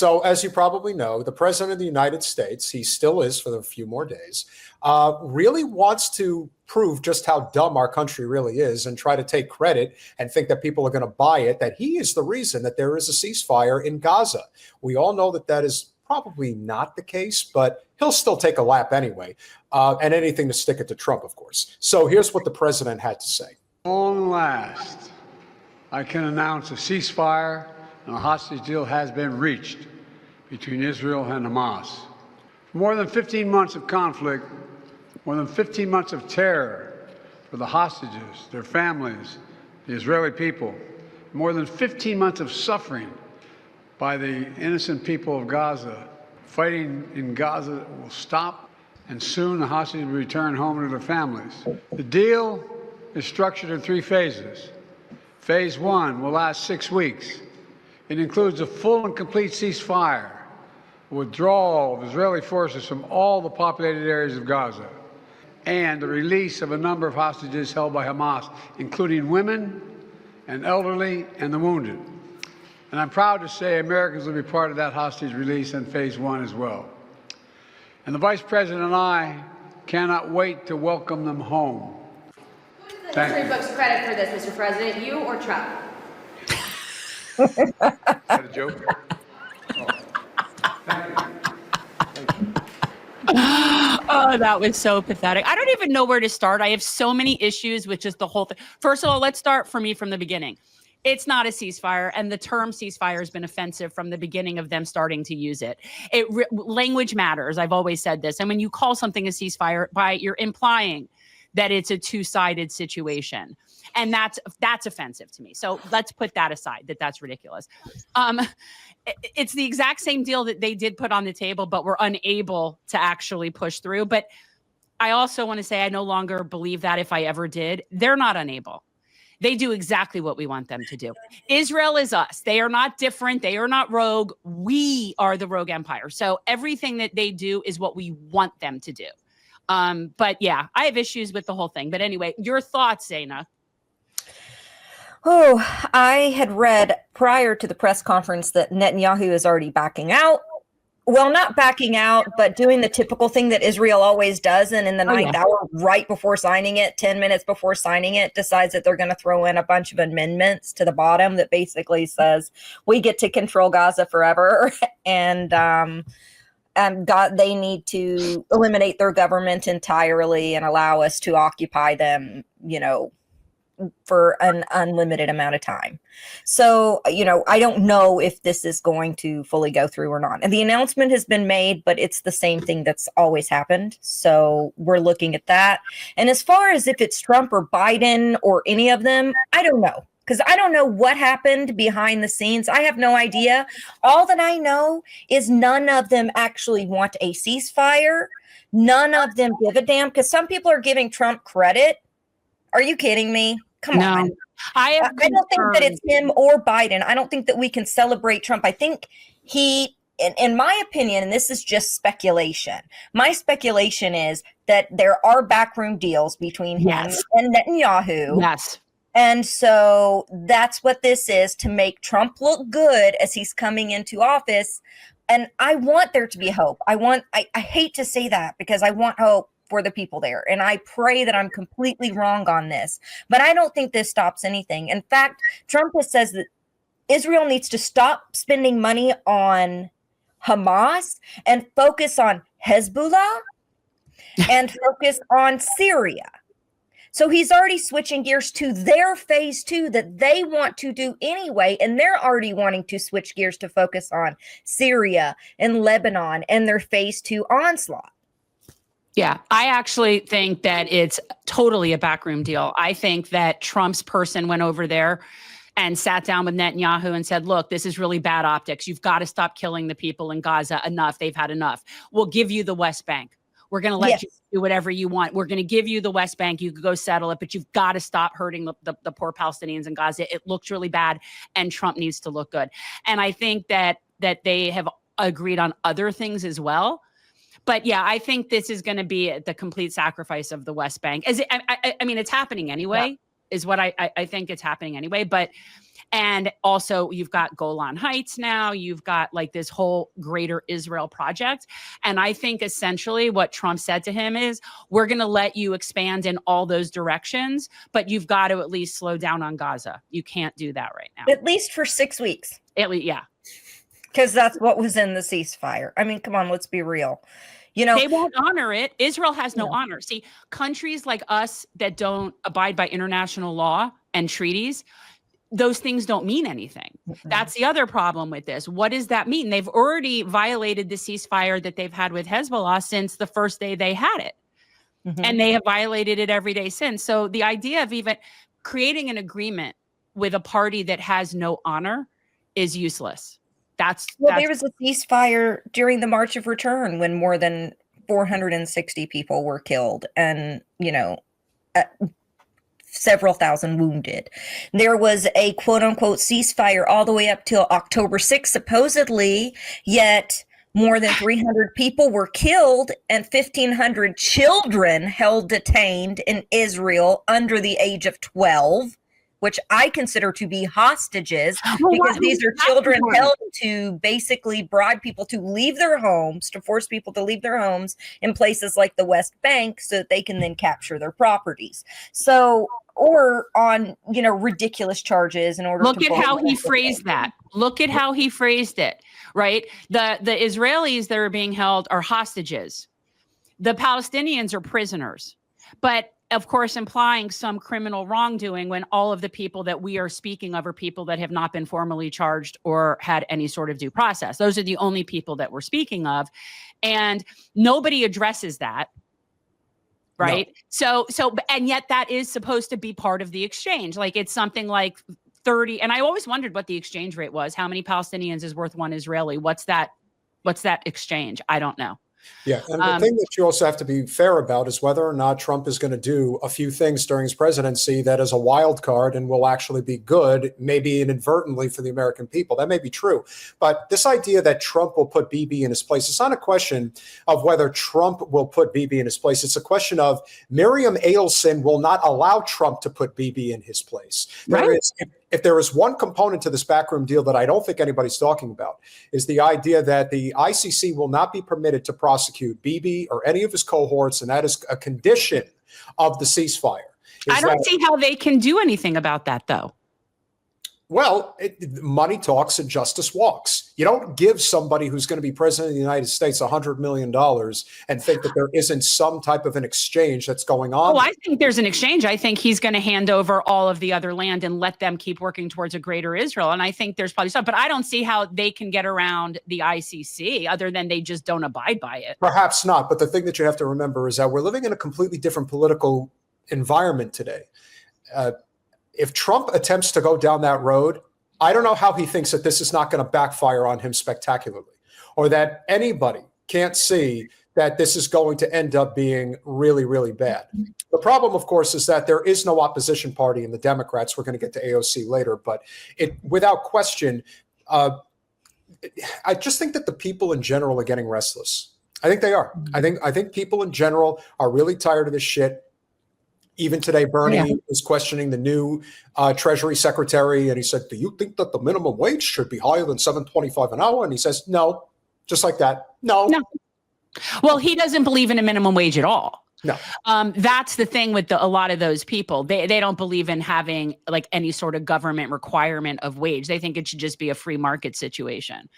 So as you probably know, the president of the United States, he still is for a few more days, really wants to prove just how dumb our country really is and try to take credit and think that people are going to buy it, that he is the reason that there is a ceasefire in Gaza. We all know that that is probably not the case, but he'll still take a lap anyway, and anything to stick it to Trump, of course. So here's what the president had to say. At long last, I can announce a ceasefire and a hostage deal has been reached between Israel and Hamas. More than 15 months of conflict, more than 15 months of terror for the hostages, their families, the Israeli people, more than 15 months of suffering by the innocent people of Gaza. Fighting in Gaza will stop, and soon the hostages will return home to their families. The deal is structured in 3 phases. Phase 1 will last 6 weeks. It includes a full and complete ceasefire, withdrawal of Israeli forces from all the populated areas of Gaza, and the release of a number of hostages held by Hamas, including women and elderly and the wounded. And I'm proud to say Americans will be part of that hostage release in phase 1 as well. And the Vice President and I cannot wait to welcome them home. Who does the history books credit for this, Mr. President, you or Trump? Is that a joke? Oh. Thank you. Oh, that was so pathetic. I don't even know where to start. I have so many issues with just the whole thing. First of all, let's start for me from the beginning. It's not a ceasefire, and the term ceasefire has been offensive from the beginning of them starting to use it. Language matters. I've always said this. And when you call something a ceasefire, you're implying that it's a two-sided situation. And that's offensive to me. So let's put that aside, that's ridiculous. It's the exact same deal that they did put on the table, but were unable to actually push through. But I also want to say I no longer believe that if I ever did. They're not unable. They do exactly what we want them to do. Israel is us. They are not different. They are not rogue. We are the rogue empire. So everything that they do is what we want them to do. But yeah, I have issues with the whole thing. But anyway, your thoughts, Zeynab? Oh, I had read prior to the press conference that Netanyahu is already backing out. Well, not backing out, but doing the typical thing that Israel always does. And in the ninth hour, right before signing it, 10 minutes before signing it, decides that they're going to throw in a bunch of amendments to the bottom that basically says we get to control Gaza forever. And they need to eliminate their government entirely and allow us to occupy them, for an unlimited amount of time. So, I don't know if this is going to fully go through or not. And the announcement has been made, but it's the same thing that's always happened. So we're looking at that. And as far as if it's Trump or Biden or any of them, I don't know. Because I don't know what happened behind the scenes. I have no idea. All that I know is none of them actually want a ceasefire. None of them give a damn. Because some people are giving Trump credit. Are you kidding me? Come on. I don't think that it's him or Biden. I don't think that we can celebrate Trump. I think he, in my opinion, and this is just speculation, my speculation is that there are backroom deals between him and Netanyahu. Yes. And so that's what this is, to make Trump look good as he's coming into office. And I want there to be hope. I hate to say that because I want hope for the people there. And I pray that I'm completely wrong on this, but I don't think this stops anything. In fact, Trump has says that Israel needs to stop spending money on Hamas and focus on Hezbollah and focus on Syria. So he's already switching gears to their phase 2 that they want to do anyway. And they're already wanting to switch gears to focus on Syria and Lebanon and their phase 2 onslaught. Yeah, I actually think that it's totally a backroom deal. I think that Trump's person went over there and sat down with Netanyahu and said, look, this is really bad optics. You've got to stop killing the people in Gaza. Enough. They've had enough. We'll give you the West Bank. We're going to let you do whatever you want. We're going to give you the West Bank. You could go settle it, but you've got to stop hurting the poor Palestinians in Gaza. It looks really bad, and Trump needs to look good. And I think that they have agreed on other things as well. But yeah, I think this is going to be the complete sacrifice of the West Bank. I mean, it's happening anyway. is what I think it's happening anyway. But and also you've got Golan Heights now, you've got like this whole greater Israel project. And I think essentially what Trump said to him is, we're going to let you expand in all those directions, but you've got to at least slow down on Gaza. You can't do that right now. At least for 6 weeks. At least, yeah. Because that's what was in the ceasefire. I mean, come on, let's be real. You know, they won't honor it. Israel has no honor. See, countries like us that don't abide by international law and treaties, those things don't mean anything. That's the other problem with this. What does that mean? They've already violated the ceasefire that they've had with Hezbollah since the first day they had it. And they have violated it every day since. So the idea of even creating an agreement with a party that has no honor is useless. That's there was a ceasefire during the March of Return when more than 460 people were killed and, you know, several thousand wounded. There was a quote unquote ceasefire all the way up till October 6th, supposedly, yet more than 300 people were killed and 1,500 children held detained in Israel under the age of 12, which I consider to be hostages, because these are children held to basically bribe people to leave their homes, to force people to leave their homes in places like the West Bank so that they can then capture their properties. So, or on, you know, ridiculous charges in order to— Look at how he phrased that. Look at how he phrased it, right? The Israelis that are being held are hostages. The Palestinians are prisoners. But of course, implying some criminal wrongdoing when all of the people that we are speaking of are people that have not been formally charged or had any sort of due process. Those are the only people that we're speaking of. And nobody addresses that. Right. No. So, and yet that is supposed to be part of the exchange. Like it's something like 30. And I always wondered what the exchange rate was. How many Palestinians is worth one Israeli? What's that exchange? I don't know. Yeah. And the thing that you also have to be fair about is whether or not Trump is going to do a few things during his presidency that is a wild card and will actually be good, maybe inadvertently for the American people. That may be true. But this idea that Trump will put Bibi in his place, it's not a question of whether Trump will put Bibi in his place. It's a question of Miriam Adelson will not allow Trump to put Bibi in his place. Right. If there is one component to this backroom deal that I don't think anybody's talking about, is the idea that the ICC will not be permitted to prosecute Bibi or any of his cohorts, and that is a condition of the ceasefire. I don't see how they can do anything about that, though. Well, money talks and justice walks. You don't give somebody who's going to be president of the United States $100 million and think that there isn't some type of an exchange that's going on. Oh, I think there's an exchange. I think he's going to hand over all of the other land and let them keep working towards a greater Israel. And I think there's probably stuff, but I don't see how they can get around the ICC other than they just don't abide by it. Perhaps not. But the thing that you have to remember is that we're living in a completely different political environment today. If Trump attempts to go down that road, I don't know how he thinks that this is not going to backfire on him spectacularly, or that anybody can't see that this is going to end up being really, really bad. The problem, of course, is that there is no opposition party in the Democrats. We're going to get to AOC later, but without question, I just think that the people in general are getting restless. I think they are. I think people in general are really tired of this shit. Even today, Bernie was questioning the new Treasury Secretary, and he said, "Do you think that the minimum wage should be higher than $7.25 an hour?" And he says, "No," just like that. No. Well, he doesn't believe in a minimum wage at all. No. That's the thing with a lot of those people. They don't believe in having like any sort of government requirement of wage. They think it should just be a free market situation.